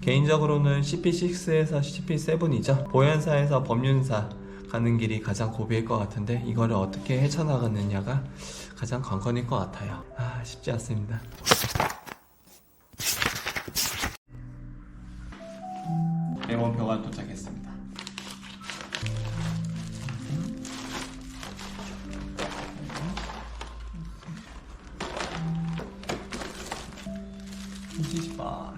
개인적으로는 CP6에서 CP7이죠. 보현사에서 법륜사 가는 길이 가장 고비일 것 같은데 이거를 어떻게 헤쳐나가느냐가 가장 관건일 것 같아요. 쉽지 않습니다. 대원병원 도착했습니다. 봐.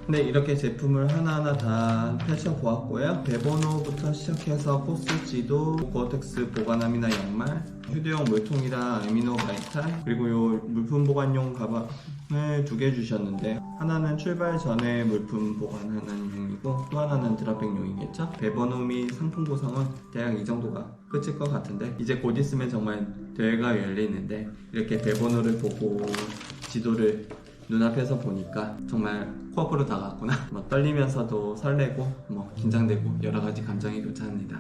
네, 이렇게 제품을 하나하나 다 펼쳐보았고요. 배번호부터 시작해서 코스 지도, 고어텍스 보관함이나 양말, 휴대용 물통이랑 아미노 바이탈, 그리고 요 물품 보관용 가방을 2개 주셨는데 하나는 출발 전에 물품 보관하는 용이고 또 하나는 드랍백용이겠죠. 배번호 및 상품 구성은 대략 이 정도가 끝일 것 같은데 이제 곧 있으면 정말 대회가 열리는데 이렇게 배번호를 보고 지도를 눈앞에서 보니까 정말 코앞으로 다가왔구나. 떨리면서도 설레고 긴장되고 여러가지 감정이 교차합니다.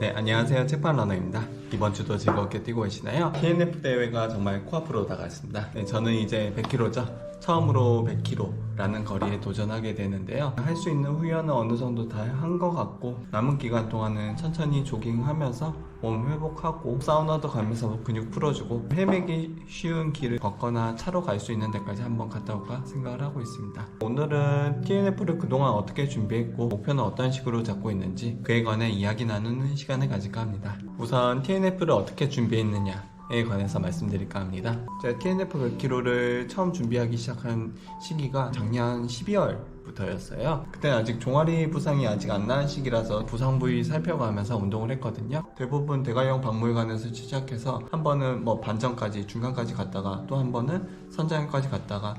네, 안녕하세요. 책방러너입니다. 이번 주도 즐겁게 뛰고 계시나요? TNF 대회가 정말 코앞으로 다가왔습니다. 네, 저는 이제 100km죠. 처음으로 100km라는 거리에 도전하게 되는데요. 할 수 있는 훈련은 어느 정도 다 한 것 같고 남은 기간 동안은 천천히 조깅하면서 몸 회복하고 사우나도 가면서 근육 풀어주고 헤매기 쉬운 길을 걷거나 차로 갈 수 있는 데까지 한번 갔다 올까 생각을 하고 있습니다. 오늘은 TNF를 그동안 어떻게 준비했고 목표는 어떤 식으로 잡고 있는지 그에 관해 이야기 나누는 시간을 가질까 합니다. 우선 TNF를 어떻게 준비했느냐에 관해서 말씀드릴까 합니다. 제가 TNF 100km를 처음 준비하기 시작한 시기가 작년 12월부터였어요. 그때는 아직 종아리 부상이 아직 안 난 시기라서 부상 부위 살펴가면서 운동을 했거든요. 대부분 대관령 박물관에서 시작해서 한 번은 반전까지 중간까지 갔다가 또 한 번은 선자형까지 갔다가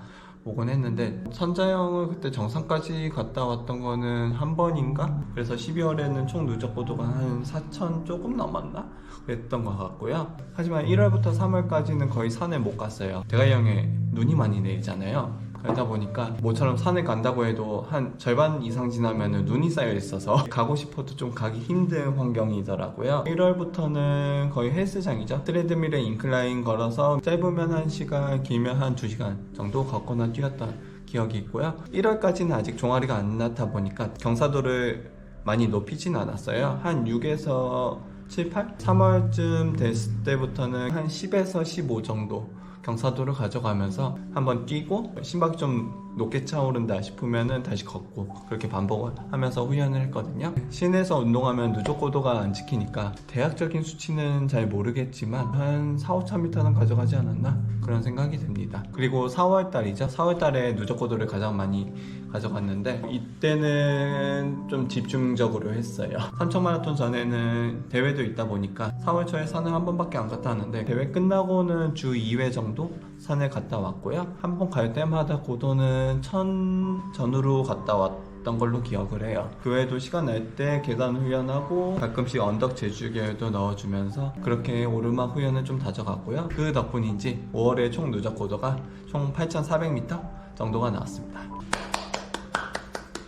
오곤 했는데 선자형을 그때 정상까지 갔다 왔던 거는 한 번인가? 그래서 12월에는 총 누적 고도가 한 4,000 조금 넘었나? 그랬던 것 같고요. 하지만 1월부터 3월까지는 거의 산을 못 갔어요. 대관령에 눈이 많이 내리잖아요. 그러다 보니까 모처럼 산을 간다고 해도 한 절반 이상 지나면 눈이 쌓여 있어서 가고 싶어도 좀 가기 힘든 환경이더라고요. 1월부터는 거의 헬스장이죠. 트레드밀에 인클라인 걸어서 짧으면 1시간, 길면 한 2시간 정도 걷거나 뛰었던 기억이 있고요. 1월까지는 아직 종아리가 안 나타 보니까 경사도를 많이 높이진 않았어요. 한 6에서 7, 8? 3월쯤 됐을 때부터는 한 10에서 15 정도 경사도를 가져가면서 한번 뛰고 심박이 좀 높게 차오른다 싶으면은 다시 걷고 그렇게 반복을 하면서 훈련을 했거든요. 시내에서 운동하면 누적 고도가 안 지키니까 대략적인 수치는 잘 모르겠지만 한 4-5,000m는 가져가지 않았나 그런 생각이 듭니다. 그리고 4월달이죠. 4월달에 누적 고도를 가장 많이 가져갔는데 이때는 좀 집중적으로 했어요. 삼천 마라톤 전에는 대회도 있다 보니까 4월 초에 산을 한 번밖에 안 갔다 왔는데 대회 끝나고는 주 2회 정도 산에 갔다 왔고요. 한 번 갈 때마다 고도는 1000 전후로 갔다 왔던 걸로 기억을 해요. 그 외에도 시간 날 때 계단 훈련하고 가끔씩 언덕 제주계열도 넣어주면서 그렇게 오르막 훈련을 좀 다져갔고요. 그 덕분인지 5월에 총 누적 고도가 총 8,400m 정도가 나왔습니다.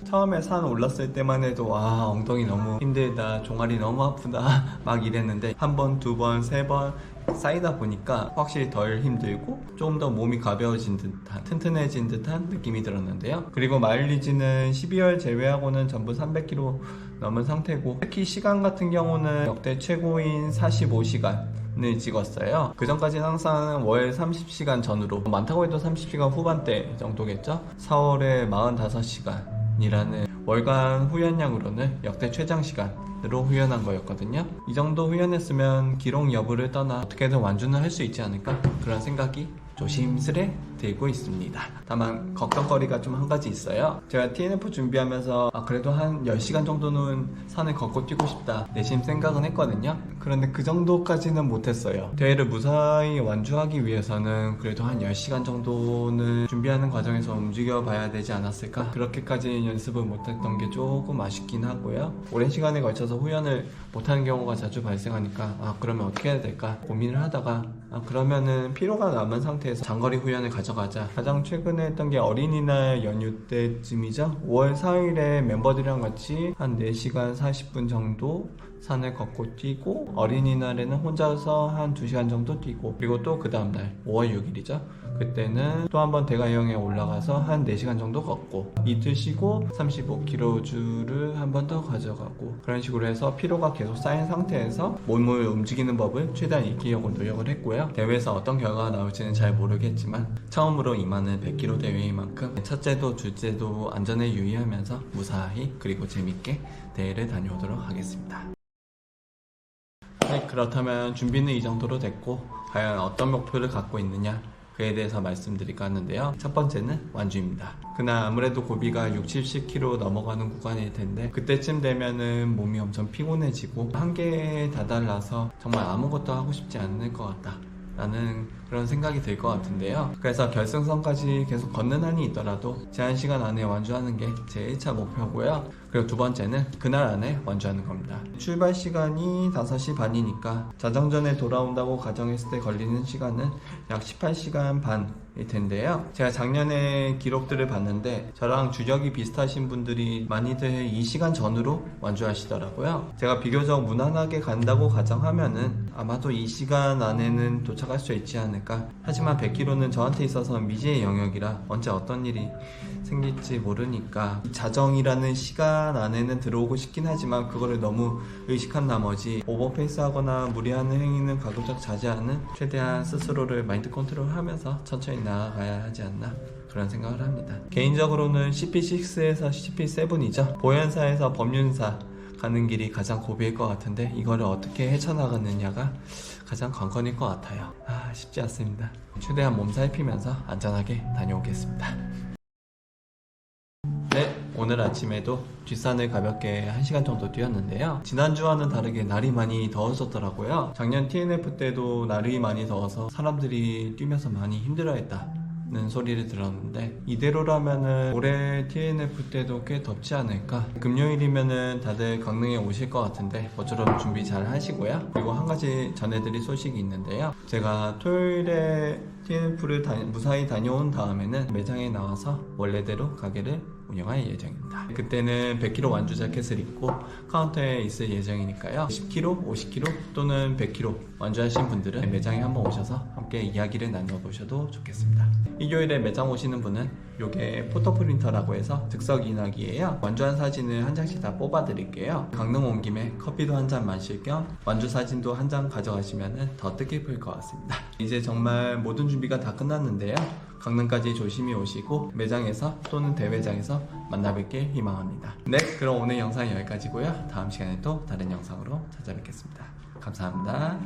처음에 산 올랐을 때만 해도 와 엉덩이 너무 힘들다, 종아리 너무 아프다 막 이랬는데 한 번, 두 번, 세 번 쌓이다 보니까 확실히 덜 힘들고 좀 더 몸이 가벼워진 듯한, 튼튼해진 듯한 느낌이 들었는데요. 그리고 마일리지는 12월 제외하고는 전부 300km 넘은 상태고 특히 시간 같은 경우는 역대 최고인 45시간을 찍었어요. 그 전까지는 항상 월 30시간 전후로 많다고 해도 30시간 후반대 정도겠죠. 4월에 45시간 이라는 월간 후연량으로는 역대 최장 시간으로 후연한 거였거든요. 이 정도 후연했으면 기록 여부를 떠나 어떻게든 완주는 할 수 있지 않을까 그런 생각이 조심스레 들고 있습니다. 다만 걱정거리가 좀 한 가지 있어요. 제가 TNF 준비하면서 그래도 한 10시간 정도는 산을 걷고 뛰고 싶다 내심 생각은 했거든요. 그런데 그 정도까지는 못했어요. 대회를 무사히 완주하기 위해서는 그래도 한 10시간 정도는 준비하는 과정에서 움직여 봐야 되지 않았을까. 그렇게까지 연습을 못했던 게 조금 아쉽긴 하고요. 오랜 시간에 걸쳐서 후연을 못하는 경우가 자주 발생하니까 그러면 어떻게 해야 될까 고민을 하다가 그러면은 피로가 남은 상태에서 장거리 훈련을 가져가자. 가장 최근에 했던 게 어린이날 연휴 때쯤이죠. 5월 4일에 멤버들이랑 같이 한 4시간 40분 정도 산을 걷고 뛰고, 어린이날에는 혼자서 한 2시간 정도 뛰고, 그리고 또 그 다음날 5월 6일이죠. 그때는 또 한번 대가형에 올라가서 한 4시간 정도 걷고, 이틀 쉬고 35km 주를 한 번 더 가져가고, 그런 식으로 해서 피로가 계속 쌓인 상태에서 몸을 움직이는 법을 최대한 익히려고 노력을 했고요. 대회에서 어떤 결과가 나올지는 잘 모르겠지만 처음으로 임하는 100km 대회인 만큼 첫째도 둘째도 안전에 유의하면서 무사히 그리고 재밌게 대회를 다녀오도록 하겠습니다. 네, 그렇다면 준비는 이 정도로 됐고, 과연 어떤 목표를 갖고 있느냐, 그에 대해서 말씀드릴까 하는데요. 첫 번째는 완주입니다. 그날 아무래도 고비가 60, 70km 넘어가는 구간일 텐데, 그때쯤 되면은 몸이 엄청 피곤해지고 한계에 다달라서 정말 아무것도 하고 싶지 않을 것 같다 라는 그런 생각이 들 것 같은데요. 그래서 결승선까지 계속 걷는 한이 있더라도 제한 시간 안에 완주하는 게 제 1차 목표고요. 그리고 두 번째는 그날 안에 완주하는 겁니다. 출발 시간이 5시 반이니까 자정전에 돌아온다고 가정했을 때 걸리는 시간은 약 18시간 반일 텐데요. 제가 작년에 기록들을 봤는데 저랑 주력이 비슷하신 분들이 많이들 2시간 전으로 완주하시더라고요. 제가 비교적 무난하게 간다고 가정하면은 아마도 2시간 안에는 도착할 수 있지 않을까. 하지만 100km는 저한테 있어서 미지의 영역이라 언제 어떤 일이 생길지 모르니까 자정이라는 시간 안에는 들어오고 싶긴 하지만 그거를 너무 의식한 나머지 오버페이스 하거나 무리하는 행위는 가급적 자제하는, 최대한 스스로를 마인드 컨트롤하면서 천천히 나아가야 하지 않나 그런 생각을 합니다. 개인적으로는 CP6에서 CP7이죠. 보현사에서 법륜사 가는 길이 가장 고비일 것 같은데 이거를 어떻게 헤쳐나가느냐가 가장 관건일 것 같아요. 쉽지 않습니다. 최대한 몸 살피면서 안전하게 다녀오겠습니다. 네, 오늘 아침에도 뒷산을 가볍게 1시간 정도 뛰었는데요. 지난주와는 다르게 날이 많이 더워졌더라고요. 작년 TNF 때도 날이 많이 더워서 사람들이 뛰면서 많이 힘들어했다는 소리를 들었는데, 이대로라면은 올해 TNF 때도 꽤 덥지 않을까. 금요일이면은 다들 강릉에 오실 것 같은데 모쪼록 준비 잘 하시고요. 그리고 한 가지 전해드릴 소식이 있는데요. 제가 토요일에 TNF를 무사히 다녀온 다음에는 매장에 나와서 원래대로 가게를 운영할 예정입니다. 그때는 100kg 완주 자켓을 입고 카운터에 있을 예정이니까요. 10kg, 50kg 또는 100kg 완주하신 분들은 매장에 한번 오셔서 함께 이야기를 나눠보셔도 좋겠습니다. 일요일에 매장 오시는 분은 요게 포토프린터라고 해서 즉석 인화기예요. 완주한 사진을 한 장씩 다 뽑아 드릴게요. 강릉 온 김에 커피도 한 잔 마실 겸 완주 사진도 한 장 가져가시면 더 뜻깊을 것 같습니다. 이제 정말 모든 준비가 다 끝났는데요. 강릉까지 조심히 오시고 매장에서 또는 대회장에서 만나뵙길 희망합니다. 네, 그럼 오늘 영상은 여기까지고요. 다음 시간에 또 다른 영상으로 찾아뵙겠습니다. 감사합니다.